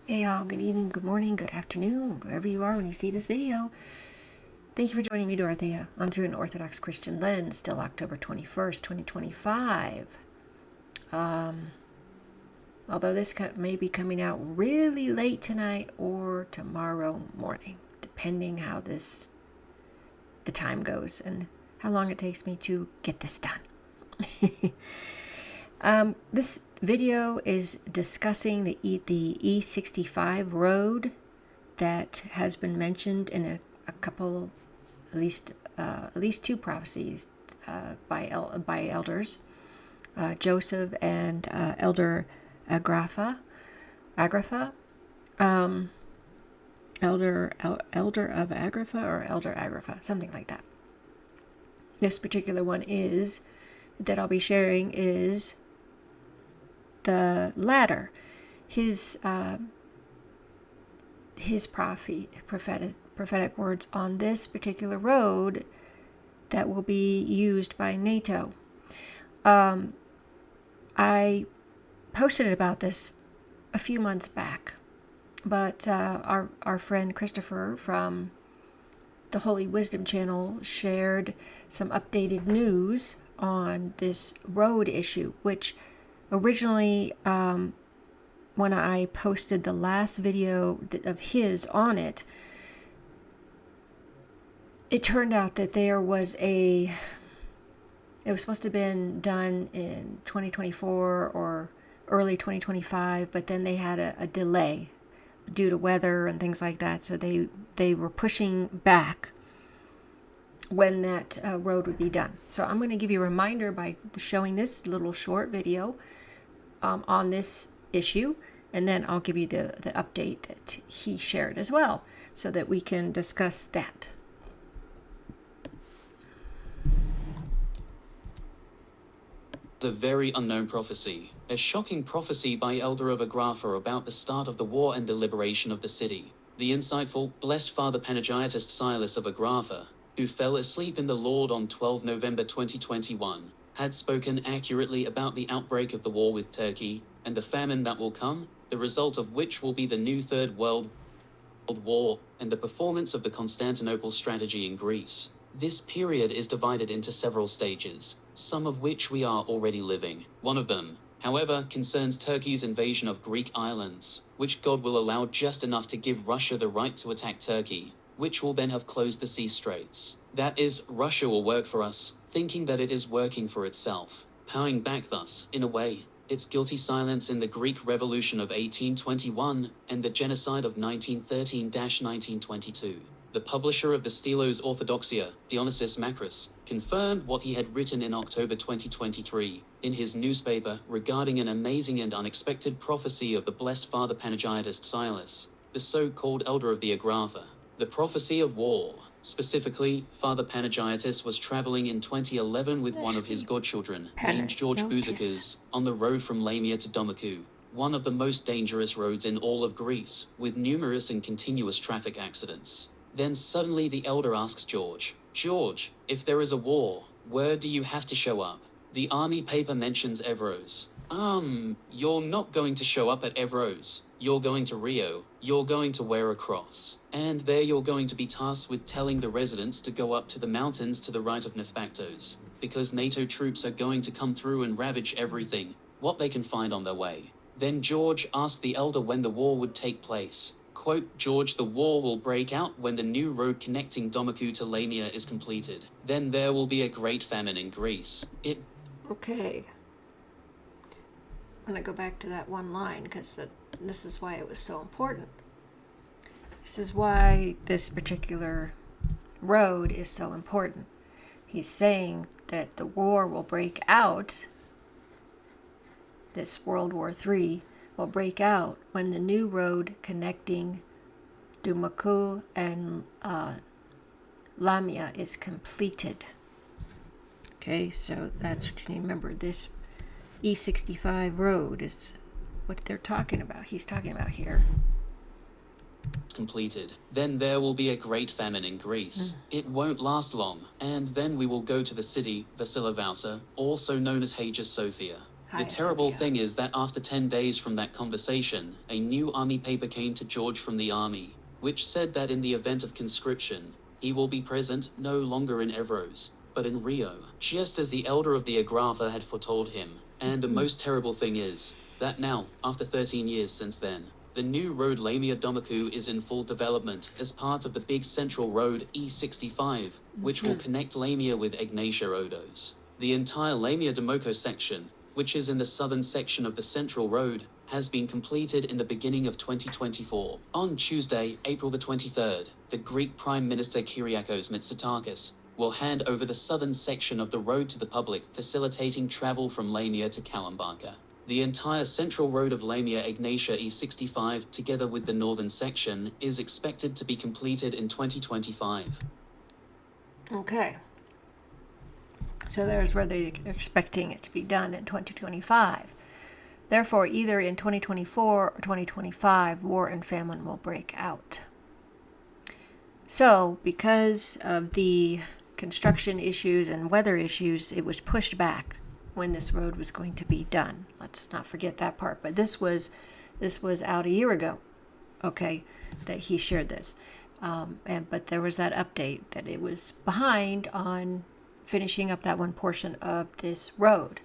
Hey y'all, good evening, good morning, good afternoon, wherever you are when you see this video. Thank you for joining me, Dorothea, on Through an Orthodox Christian Lens, still October 21st, 2025. Although this may be coming out really late tonight or tomorrow morning, depending how the time goes and how long it takes me to get this done. This video is discussing the E65 road that has been mentioned in a couple, at least two prophecies by elders, Joseph and Elder Agrippa, elder of Agrippa or Elder Agrippa, something like that. This particular one that I'll be sharing is the latter. His prophetic words on this particular road that will be used by NATO. I posted about this a few months back, but our friend Christopher from the Holy Wisdom channel shared some updated news on this road issue, which originally, when I posted the last video of his on it, it turned out that it was supposed to have been done in 2024 or early 2025, but then they had a delay due to weather and things like that, so they were pushing back when that road would be done. So I'm going to give you a reminder by showing this little short video on this issue, and then I'll give you the update that he shared as well, so that we can discuss that. A very unknown prophecy, a shocking prophecy by Elder of Agrippa about the start of the war and the liberation of the city. The insightful, blessed Father Panagiotis Silas of Agrippa, who fell asleep in the Lord on 12 November 2021, had spoken accurately about the outbreak of the war with Turkey, and the famine that will come, the result of which will be the new Third World War, and the performance of the Constantinople strategy in Greece. This period is divided into several stages, some of which we are already living. One of them, however, concerns Turkey's invasion of Greek islands, which God will allow just enough to give Russia the right to attack Turkey, which will then have closed the sea straits. That is, Russia will work for us, thinking that it is working for itself, powering back thus, in a way, its guilty silence in the Greek Revolution of 1821 and the genocide of 1913-1922. The publisher of the Stelos Orthodoxia, Dionysius Makris, confirmed what he had written in October 2023 in his newspaper regarding an amazing and unexpected prophecy of the blessed Father Panagiotis Silas, the so-called elder of the Agrippa. The prophecy of war. Specifically, Father Panagiotis was traveling in 2011 with one of his godchildren, named George Bouzakas, on the road from Lamia to Domaku, one of the most dangerous roads in all of Greece, with numerous and continuous traffic accidents. Then suddenly the elder asks George, if there is a war, where do you have to show up? The army paper mentions Evros. You're not going to show up at Evros. You're going to Rio, you're going to wear a cross, and there you're going to be tasked with telling the residents to go up to the mountains to the right of Nefactos, because NATO troops are going to come through and ravage everything, what they can find on their way. Then George asked the elder when the war would take place. Quote, George, the war will break out when the new road connecting Domaku to Lamia is completed. Then there will be a great famine in Greece. Okay. I'm going to go back to that one line because this is why it was so important. This is why this particular road is so important. He's saying that the war will break out, this World War III will break out when the new road connecting Domaku and Lamia is completed. Okay, so that's what you need to remember. This E65 road is what they're talking about. He's talking about here. Completed. Then there will be a great famine in Greece. It won't last long, and then we will go to the city, Vasilovousa, also known as Hagia Sophia. The terrible thing is that after 10 days from that conversation, a new army paper came to George from the army, which said that in the event of conscription, he will be present no longer in Evros, but in Rio, just as the elder of the Agrapha had foretold him. And the most terrible thing is that now, after 13 years since then, the new road Lamia Domaku is in full development as part of the big central road E65, which will connect Lamia with Ignatia Odos. The entire Lamia Domoko section, which is in the southern section of the central road, has been completed in the beginning of 2024. On Tuesday, April the 23rd, the Greek Prime Minister Kyriakos Mitsotakis will hand over the southern section of the road to the public, facilitating travel from Lamia to Kalambaka. The entire central road of Lamia Ignatia E65, together with the northern section, is expected to be completed in 2025. Okay. So there's where they're expecting it to be done in 2025. Therefore, either in 2024 or 2025, war and famine will break out. So, because of the construction issues and weather issues, it was pushed back when this road was going to be done. Let's not forget that part. But this was out a year ago, okay, that he shared this. But there was that update that it was behind on finishing up that one portion of this road.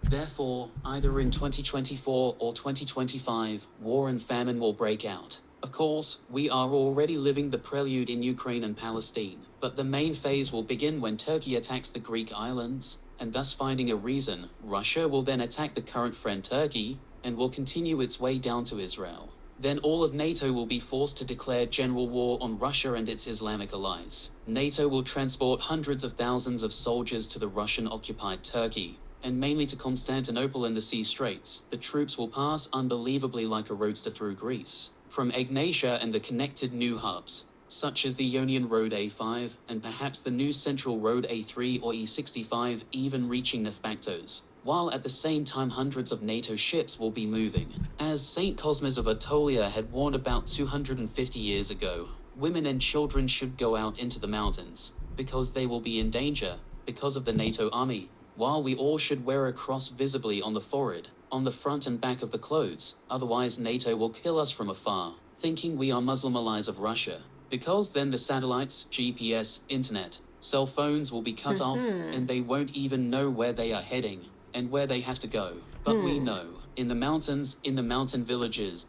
Therefore, either in 2024 or 2025, war and famine will break out. Of course, we are already living the prelude in Ukraine and Palestine, but the main phase will begin when Turkey attacks the Greek islands, and thus finding a reason, Russia will then attack the current friend Turkey, and will continue its way down to Israel. Then all of NATO will be forced to declare general war on Russia and its Islamic allies. NATO will transport hundreds of thousands of soldiers to the Russian-occupied Turkey, and mainly to Constantinople and the Sea Straits. The troops will pass unbelievably like a roadster through Greece, from Egnatia and the connected new hubs, such as the Ionian Road A5, and perhaps the new Central Road A3 or E65, even reaching Nephbactos, while at the same time hundreds of NATO ships will be moving. As St. Cosmas of Aetolia had warned about 250 years ago, women and children should go out into the mountains, because they will be in danger, because of the NATO army, while we all should wear a cross visibly on the forehead, on the front and back of the clothes, otherwise NATO will kill us from afar, thinking we are Muslim allies of Russia, because then the satellites, GPS, internet, cell phones will be cut off, and they won't even know where they are heading, and where they have to go. But we know, in the mountains, in the mountain villages,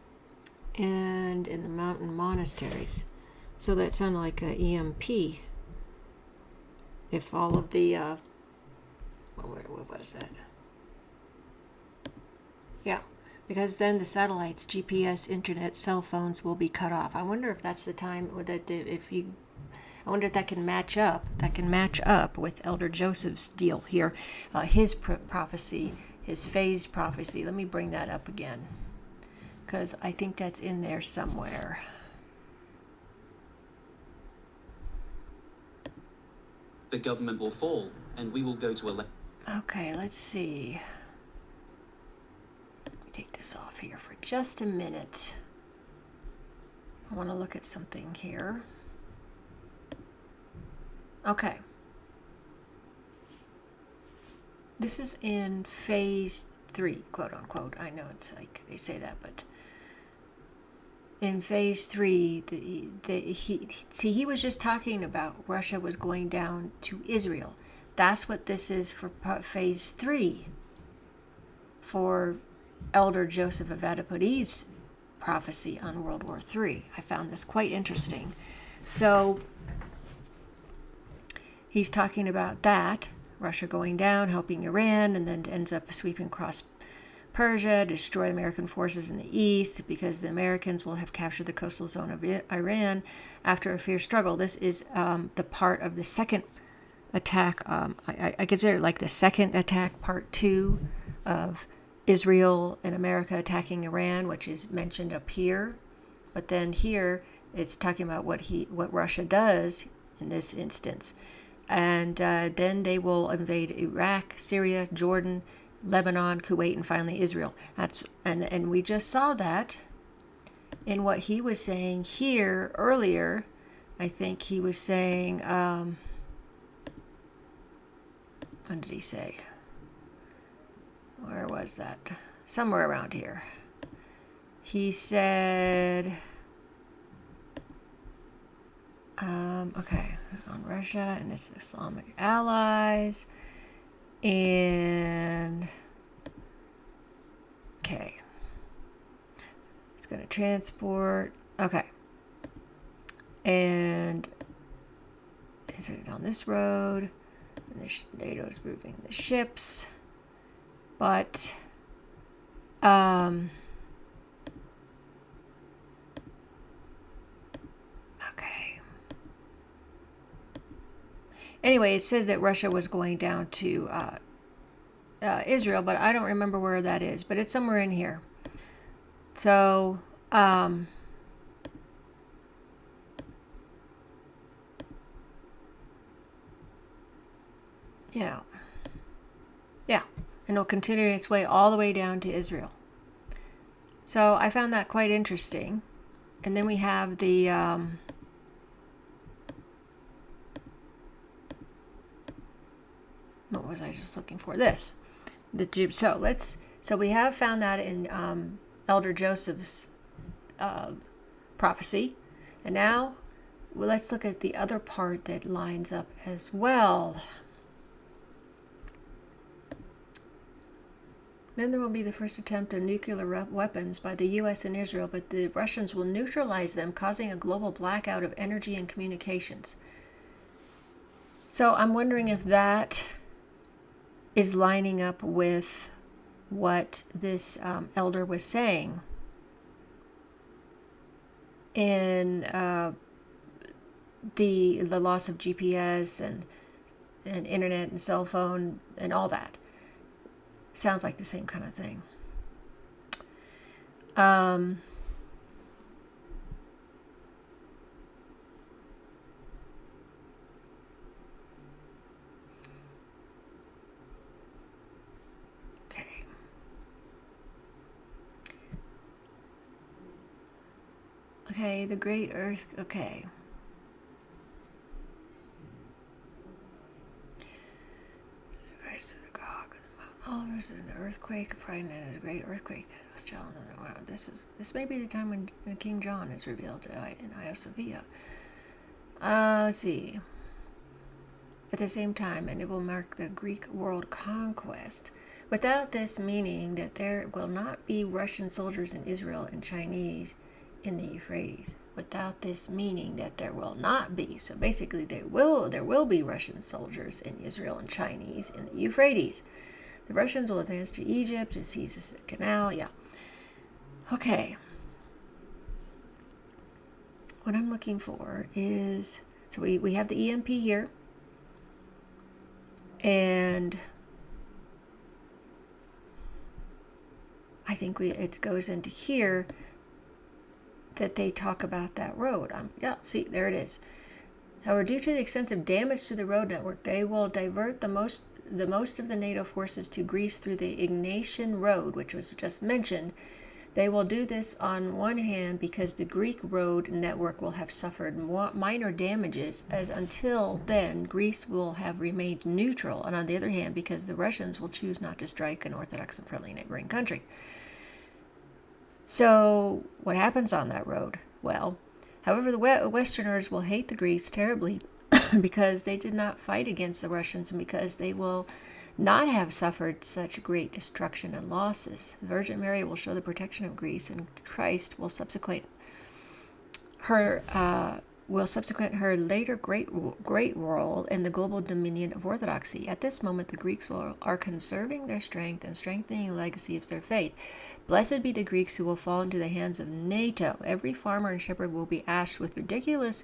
and in the mountain monasteries. So that sounded like a EMP. If all of the, what was that? Yeah, because then the satellites, GPS, internet, cell phones will be cut off. I wonder if that's the time that I wonder if that can match up. That can match up with Elder Joseph's deal here, his prophecy, his phase prophecy. Let me bring that up again, because I think that's in there somewhere. the government will fall, and we will go to election. Okay, let's see. Let me take this off here for just a minute. I want to look at something here. Okay. This is in phase 3, quote unquote. I know it's like they say that, but in phase 3, he was just talking about Russia was going down to Israel. That's what this is for phase 3 for Elder Joseph of Adipodi's prophecy on World War III. I found this quite interesting. So he's talking about that, Russia going down, helping Iran, and then ends up sweeping across Persia, destroy American forces in the east because the Americans will have captured the coastal zone of Iran after a fierce struggle. This is the part of the second attack. I consider it like the second attack, part 2 of Israel and America attacking Iran, which is mentioned up here. But then here it's talking about what Russia does in this instance. And then they will invade Iraq, Syria, Jordan, Lebanon, Kuwait, and finally Israel. And we just saw that in what he was saying here earlier. I think he was saying, what did he say? Where was that? Somewhere around here. He said, okay, on Russia and its Islamic allies. And, okay. It's going to transport. Okay. And is it on this road? And NATO's moving the ships. But, okay. Anyway, it said that Russia was going down to Israel, but I don't remember where that is. But it's somewhere in here. So, yeah. Yeah. And it'll continue its way all the way down to Israel. So I found that quite interesting. And then we have the what was I just looking for? This. So we have found that in Elder Joseph's prophecy. And now let's look at the other part that lines up as well. Then there will be the first attempt of nuclear weapons by the U.S. and Israel, but the Russians will neutralize them, causing a global blackout of energy and communications. So I'm wondering if that is lining up with what this elder was saying in the loss of GPS and internet and cell phone and all that. Sounds like the same kind of thing. Okay. Okay, the Great Earth. Okay. Oh, there's an earthquake. Friday night is a great earthquake that was challenging. Wow, this may be the time when King John is revealed in Hagia Sophia. Let's see. At the same time, and it will mark the Greek world conquest. Without this meaning that there will not be Russian soldiers in Israel and Chinese in the Euphrates. Without this meaning that there will not be. So basically, there will be Russian soldiers in Israel and Chinese in the Euphrates. The Russians will advance to Egypt to seize the canal. Yeah. Okay. What I'm looking for is, so we have the EMP here. And I think it goes into here that they talk about that road. Yeah, see, there it is. However, due to the extensive damage to the road network, they will divert the most of the NATO forces to Greece through the Ignatian Road, which was just mentioned. They will do this on one hand because the Greek road network will have suffered minor damages, as until then Greece will have remained neutral, and on the other hand because the Russians will choose not to strike an Orthodox and friendly neighboring country. So what happens on that road? Well, however, the Westerners will hate the Greeks terribly because they did not fight against the Russians and because they will not have suffered such great destruction and losses. The Virgin Mary will show the protection of Greece, and Christ will subsequent her later great role in the global dominion of Orthodoxy. At this moment, the Greeks are conserving their strength and strengthening the legacy of their faith. Blessed be the Greeks who will fall into the hands of NATO. Every farmer and shepherd will be asked with ridiculous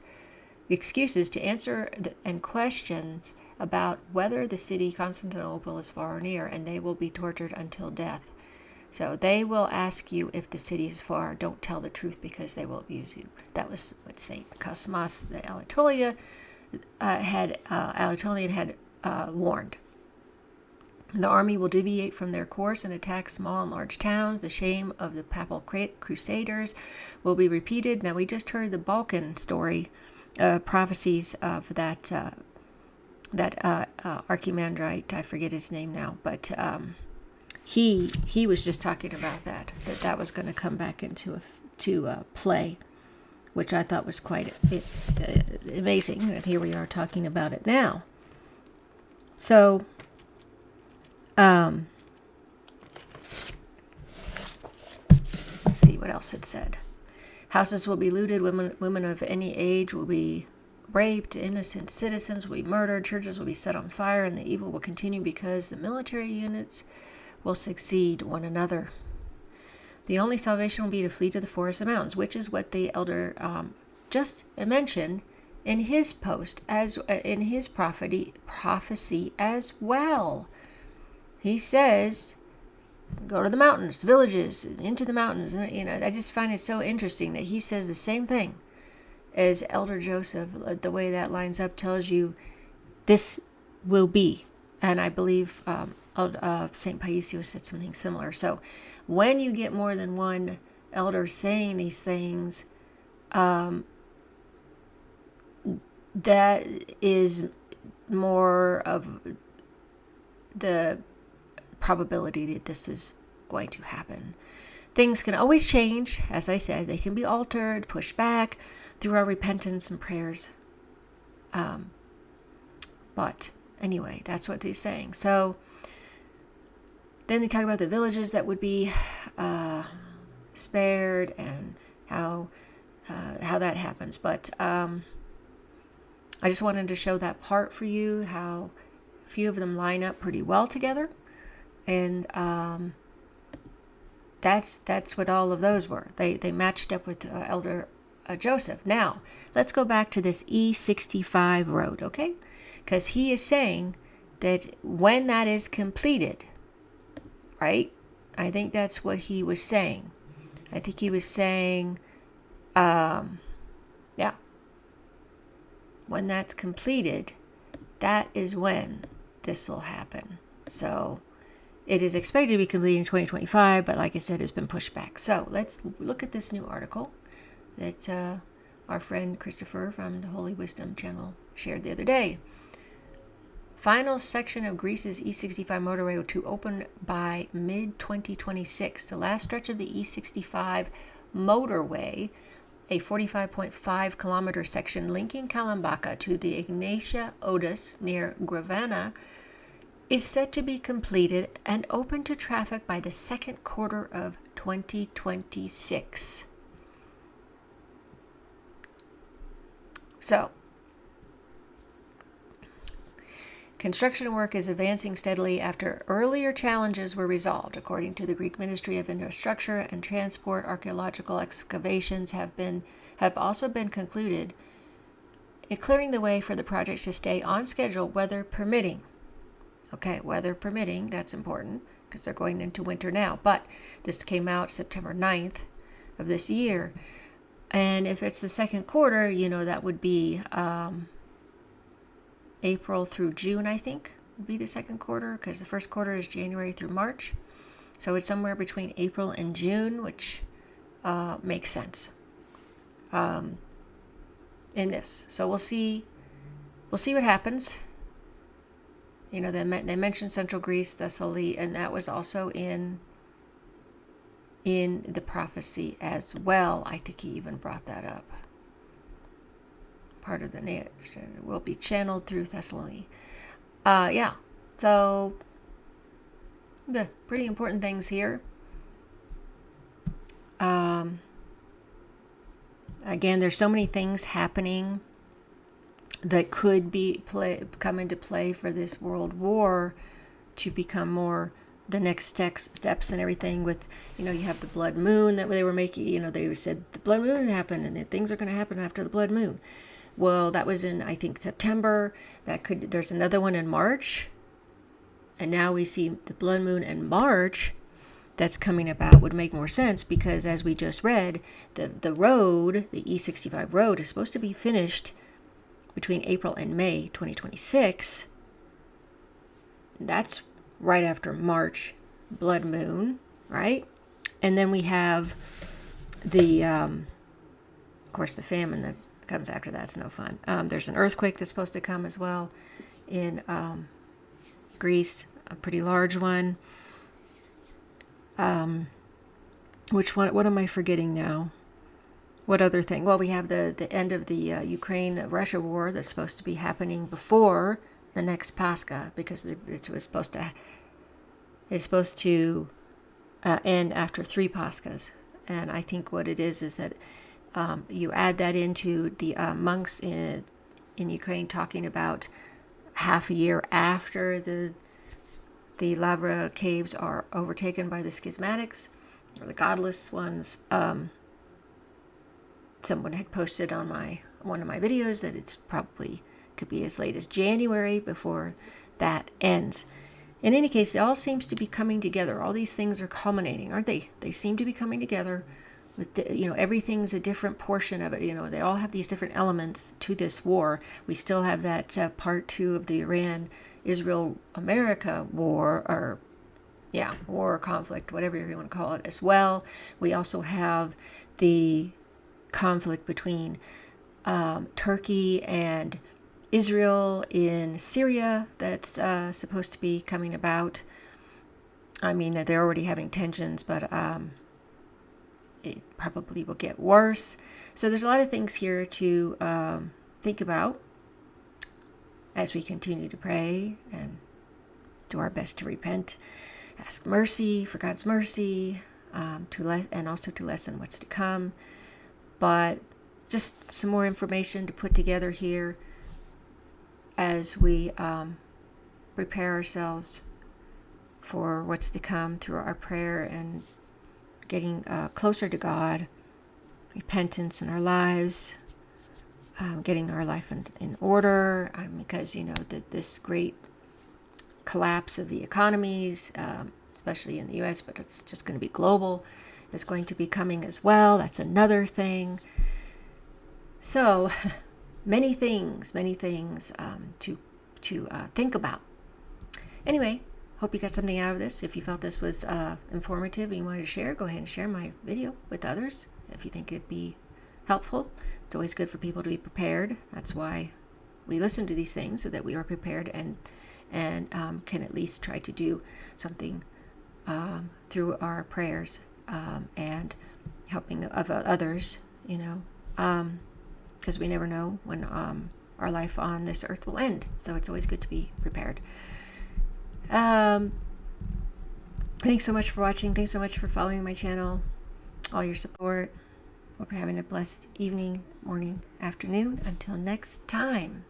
excuses to answer and questions about whether the city Constantinople is far or near, and they will be tortured until death. So they will ask you if the city is far. Don't tell the truth because they will abuse you. That was what Saint Cosmas the Anatolian had warned. The army will deviate from their course and attack small and large towns. The shame of the papal crusaders will be repeated. Now, we just heard the Balkan story, prophecies of that archimandrite. I forget his name now, but he was just talking about that was going to come back into play, which I thought was quite amazing that here we are talking about it now. So, let's see what else it said. Houses will be looted. Women of any age will be raped. Innocent citizens will be murdered. Churches will be set on fire, and the evil will continue because the military units will succeed one another. The only salvation will be to flee to the forests and mountains, which is what the elder just mentioned in his post, as in his prophecy as well. He says, go to the mountains, villages, into the mountains. And, I just find it so interesting that he says the same thing as Elder Joseph. The way that lines up tells you this will be. And I believe St. Paisios said something similar. So when you get more than one elder saying these things, that is more of the probability that this is going to happen. Things can always change. As I said, they can be altered, pushed back through our repentance and prayers. But anyway, that's what he's saying. So then they talk about the villages that would be spared and how that happens. But I just wanted to show that part for you, how a few of them line up pretty well together. And that's what all of those were. They matched up with Elder Joseph. Now, let's go back to this E65 road, okay? Because he is saying that when that is completed, right? I think that's what he was saying. I think he was saying, when that's completed, that is when this will happen. So it is expected to be completed in 2025, but like I said, it's been pushed back. So let's look at this new article that our friend Christopher from the Holy Wisdom channel shared the other day. Final section of Greece's E65 motorway to open by mid-2026. The last stretch of the E65 motorway, a 45.5 kilometer section linking Kalambaka to the Ignatia Otis near Gravana, is set to be completed and open to traffic by the second quarter of 2026. So, construction work is advancing steadily after earlier challenges were resolved. According to the Greek Ministry of Infrastructure and Transport, archaeological excavations have also been concluded, clearing the way for the project to stay on schedule, weather permitting. Okay, weather permitting, that's important because they're going into winter now. But this came out September 9th of this year. And if it's the second quarter, that would be April through June, I think, would be the second quarter, because the first quarter is January through March. So it's somewhere between April and June, which makes sense in this. So we'll see what happens. They mentioned Central Greece, Thessaly, and that was also in the prophecy as well. I think he even brought that up. Part of the net will be channeled through Thessaly. So the pretty important things here. Again, there's so many things happening that could come into play for this world war to become more the next steps and everything. With you have the blood moon that they were making. They said the blood moon happened and that things are going to happen after the blood moon. Well, that was in, I think, September. There's another one in March. And now we see the blood moon in March that's coming about would make more sense because, as we just read, the road, the E65 road, is supposed to be finished between April and May 2026. That's right after March blood moon, right? And then we have the, of course, the famine that comes after. That's no fun. There's an earthquake that's supposed to come as well in Greece, a pretty large one. Which one? What am I forgetting now? What other thing? Well, we have the end of the Ukraine-Russia war that's supposed to be happening before the next Pascha, because it's supposed to end after 3 Paschas. And I think what it is that you add that into the monks in Ukraine talking about half a year after the lava caves are overtaken by the schismatics, or the godless ones. Someone had posted on one of my videos that it's probably could be as late as January before that ends. In any case, it all seems to be coming together. All these things are culminating, aren't they? They seem to be coming together. With everything's a different portion of it. They all have these different elements to this war. We still have that part 2 of the Iran-Israel-America war, or war or conflict, whatever you want to call it, as well. We also have the conflict between Turkey and Israel in Syria that's supposed to be coming about. I mean, they're already having tensions, but it probably will get worse. So there's a lot of things here to think about as we continue to pray and do our best to repent, ask mercy for God's mercy, and also to lessen what's to come. But just some more information to put together here as we prepare ourselves for what's to come through our prayer and getting closer to God, repentance in our lives, getting our life in order, because that this great collapse of the economies, especially in the U.S., but it's just going to be global, is going to be coming as well. That's another thing. So many things to think about. Anyway, hope you got something out of this. If you felt this was informative and you wanted to share, go ahead and share my video with others if you think it'd be helpful. It's always good for people to be prepared. That's why we listen to these things, so that we are prepared and can at least try to do something through our prayers and helping of others, because we never know when our life on this earth will end. So it's always good to be prepared. Thanks so much for watching. Thanks so much for following my channel, all your support. Hope you're having a blessed evening, morning, afternoon. Until next time.